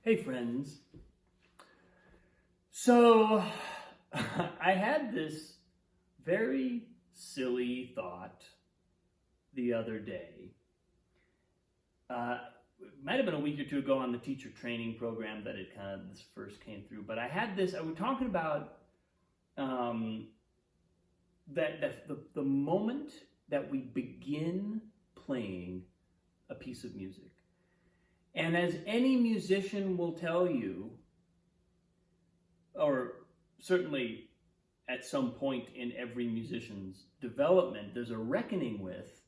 Hey friends. So I had this very silly thought the other day. It might have been a week or two ago on the teacher training program that this first came through. But I was talking about the moment that we begin playing a piece of music. And as any musician will tell you, or certainly at some point in every musician's development, there's a reckoning with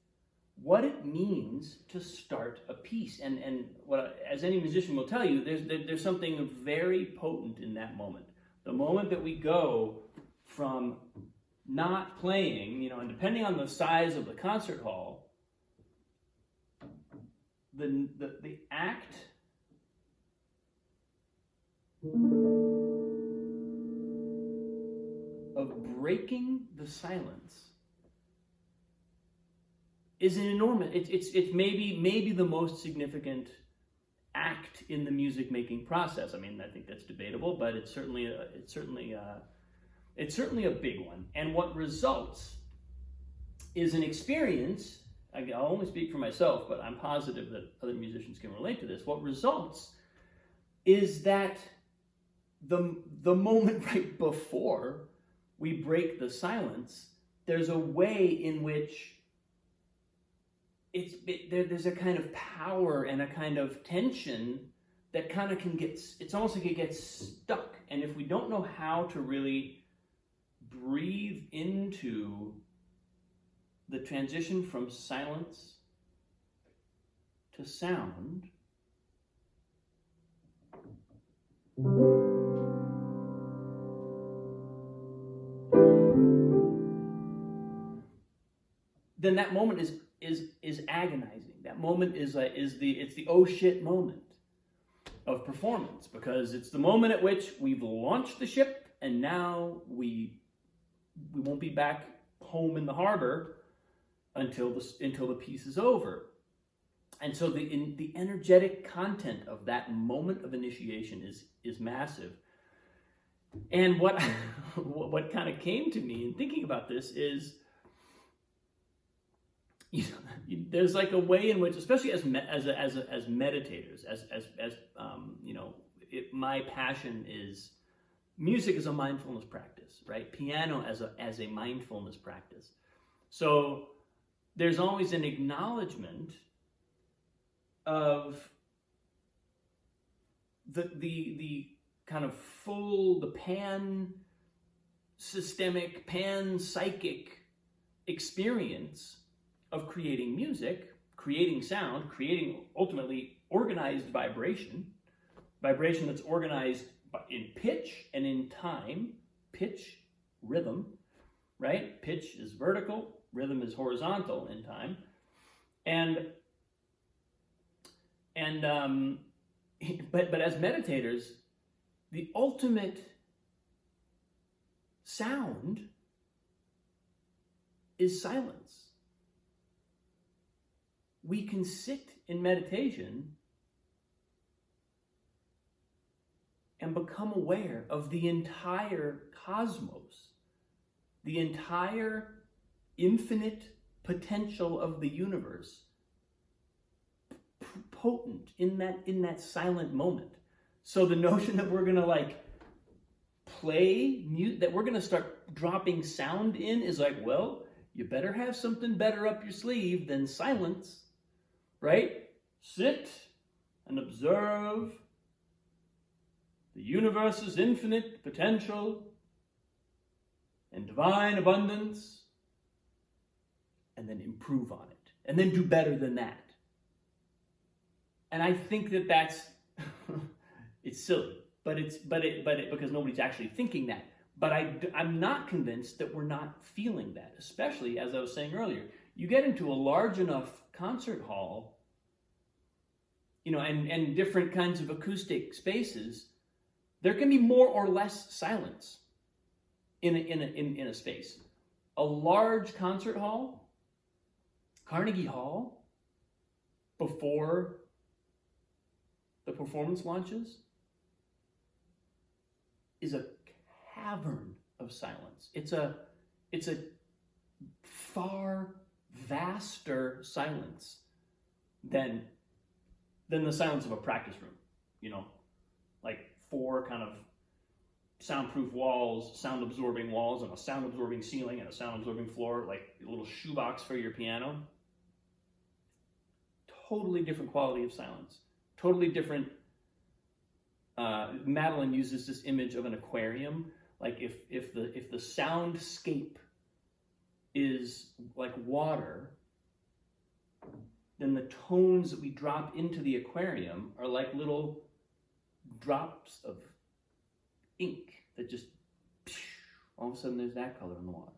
what it means to start a piece. And as any musician will tell you, there's something very potent in that moment. The moment that we go from not playing, and depending on the size of the concert hall, the act of breaking the silence is an enormous. It's maybe the most significant act in the music making process. I mean, I think that's debatable, but it's certainly a big one. And what results is an experience. I'll only speak for myself, but I'm positive that other musicians can relate to this. What results is that the moment right before we break the silence, there's a way in which there's a kind of power and a kind of tension that kind of it's almost like it gets stuck. And if we don't know how to really breathe into the transition from silence to sound, then that moment is agonizing. That moment is the oh shit moment of performance, because it's the moment at which we've launched the ship and now we won't be back home in the harbor until the piece is over. And so the energetic content of that moment of initiation is massive. And what kind of came to me in thinking about this is, there's like a way in which, especially as meditators, my passion is music as a mindfulness practice, right? Piano as a mindfulness practice. So there's always an acknowledgement of the kind of the pan-systemic, pan-psychic experience of creating music, creating sound, creating ultimately organized vibration that's organized in pitch and in time. Pitch, rhythm, right? Pitch is vertical, rhythm is horizontal in time. But as meditators, the ultimate sound is silence. We can sit in meditation and become aware of the entire cosmos, the entire infinite potential of the universe, potent in that silent moment. So the notion that we're gonna play mute, that we're gonna start dropping sound in, is like, well, you better have something better up your sleeve than silence, right? Sit and observe the universe's infinite potential and divine abundance, and then improve on it, and then do better than that. And I think that's it's silly, but because nobody's actually thinking that. But I'm not convinced that we're not feeling that, especially, as I was saying earlier, you get into a large enough concert hall, and different kinds of acoustic spaces, there can be more or less silence in a space. A large concert hall, Carnegie Hall, before the performance launches is a cavern of silence. It's a far vaster silence than the silence of a practice room, you know, like 4 kind of soundproof walls, sound absorbing walls, and a sound absorbing ceiling and a sound absorbing floor, like a little shoebox for your piano. Totally different quality of silence. Totally different. Madeline uses this image of an aquarium. Like if the soundscape is like water, then the tones that we drop into the aquarium are like little drops of ink that just, all of a sudden there's that color in the water.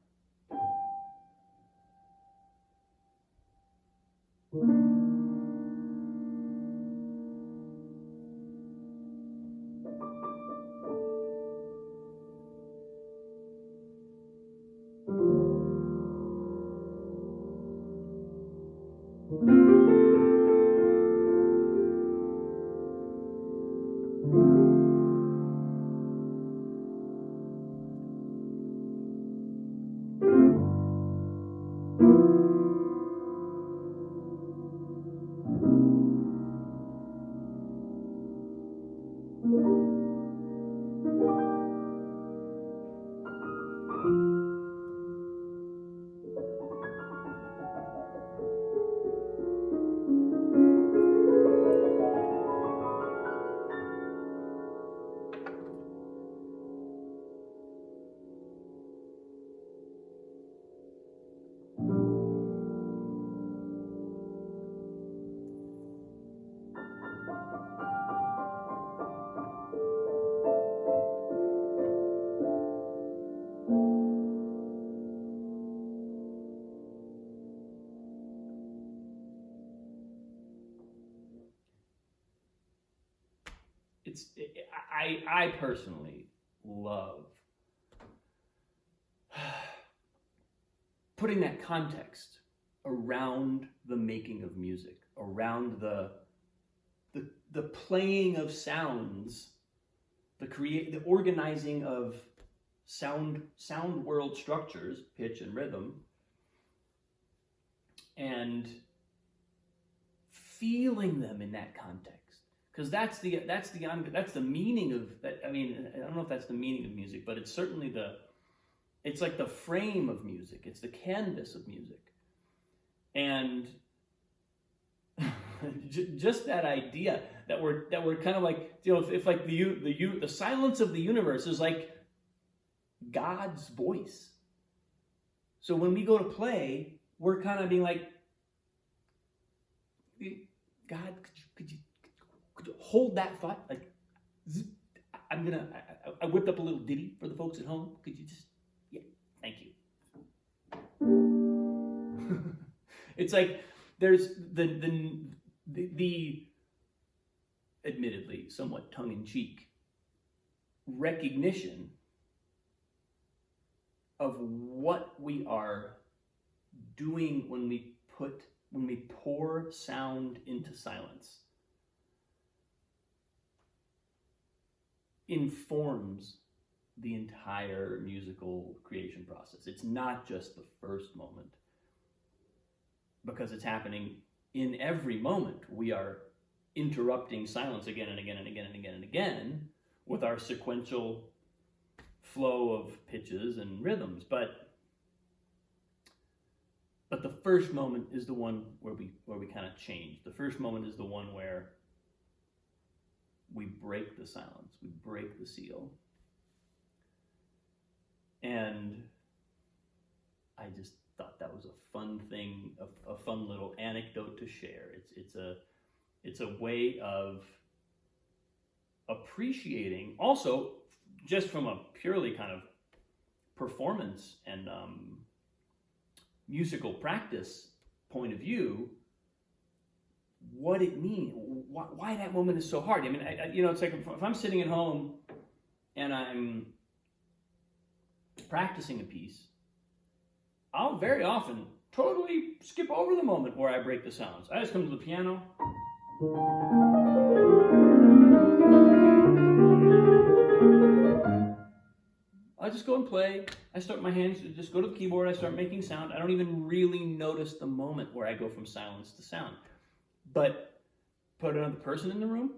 I personally love putting that context around the making of music, around the playing of sounds, the organizing of sound world structures, pitch and rhythm, and feeling them in that context. Because that's the meaning of that. I mean, I don't know if that's the meaning of music, but it's certainly it's like the frame of music. It's the canvas of music, and just that idea that we're kind of like, you know, if like the silence of the universe is like God's voice. So when we go to play, we're kind of being like, God, could you hold that thought? Like, I whipped up a little ditty for the folks at home. Could you just, yeah, thank you. It's like there's the admittedly somewhat tongue-in-cheek recognition of what we are doing when we pour sound into silence. Informs the entire musical creation process. It's not just the first moment, because it's happening in every moment. We are interrupting silence again and again and again and again and again with our sequential flow of pitches and rhythms. But the first moment is the one where we kind of change. The first moment is the one where we break the silence, we break the seal. And I just thought that was a fun thing, a fun little anecdote to share. It's a way of appreciating, also just from a purely kind of performance and musical practice point of view, what it means, why that moment is so hard. I mean, it's like if I'm sitting at home and I'm practicing a piece, I'll very often totally skip over the moment where I break the sounds. I just come to the piano, just go and play. I start my hands, just go to the keyboard, I start making sound. I don't even really notice the moment where I go from silence to sound. But put another person in the room,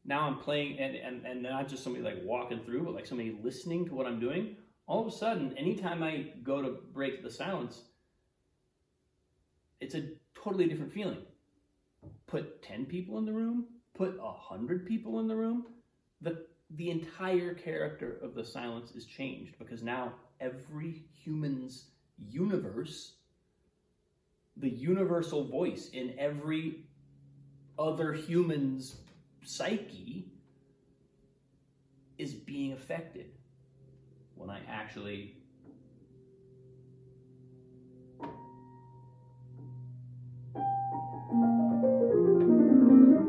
now I'm playing, and not just somebody like walking through, but like somebody listening to what I'm doing. All of a sudden, anytime I go to break the silence, it's a totally different feeling. Put 10 people in the room, put 100 people in the room, the entire character of the silence is changed, because now every human's universe, the universal voice in every other human's psyche, is being affected when I actually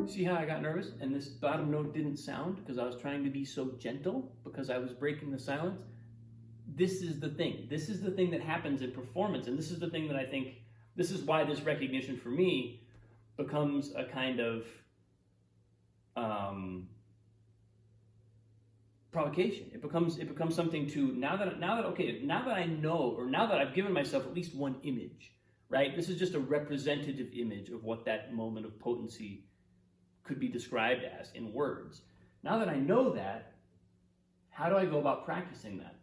see how I got nervous and this bottom note didn't sound because I was trying to be so gentle because I was breaking the silence. This is the thing. This is the thing that happens in performance, and this is the thing that I think, this is why this recognition for me becomes a kind of provocation. It becomes something to, now that I know, or now that I've given myself at least one image, right? This is just a representative image of what that moment of potency could be described as in words. Now that I know that, how do I go about practicing that?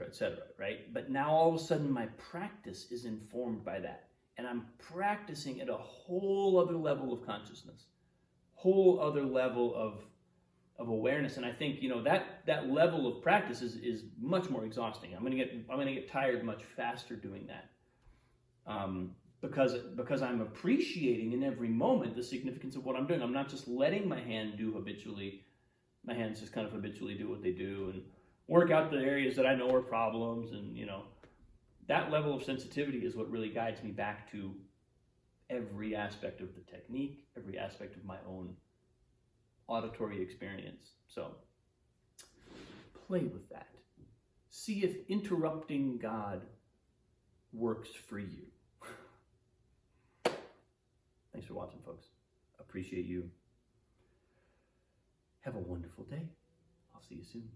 Etc., right? But now all of a sudden my practice is informed by that, and I'm practicing at a whole other level of consciousness, whole other level of awareness. And I think, you know, that level of practice is much more exhausting. I'm gonna get tired much faster doing that, because I'm appreciating in every moment the significance of what I'm doing. I'm not just letting my hands just kind of habitually do what they do and work out the areas that I know are problems. And, you know, that level of sensitivity is what really guides me back to every aspect of the technique, every aspect of my own auditory experience. So play with that. See if interrupting God works for you. Thanks for watching, folks. Appreciate you. Have a wonderful day. I'll see you soon.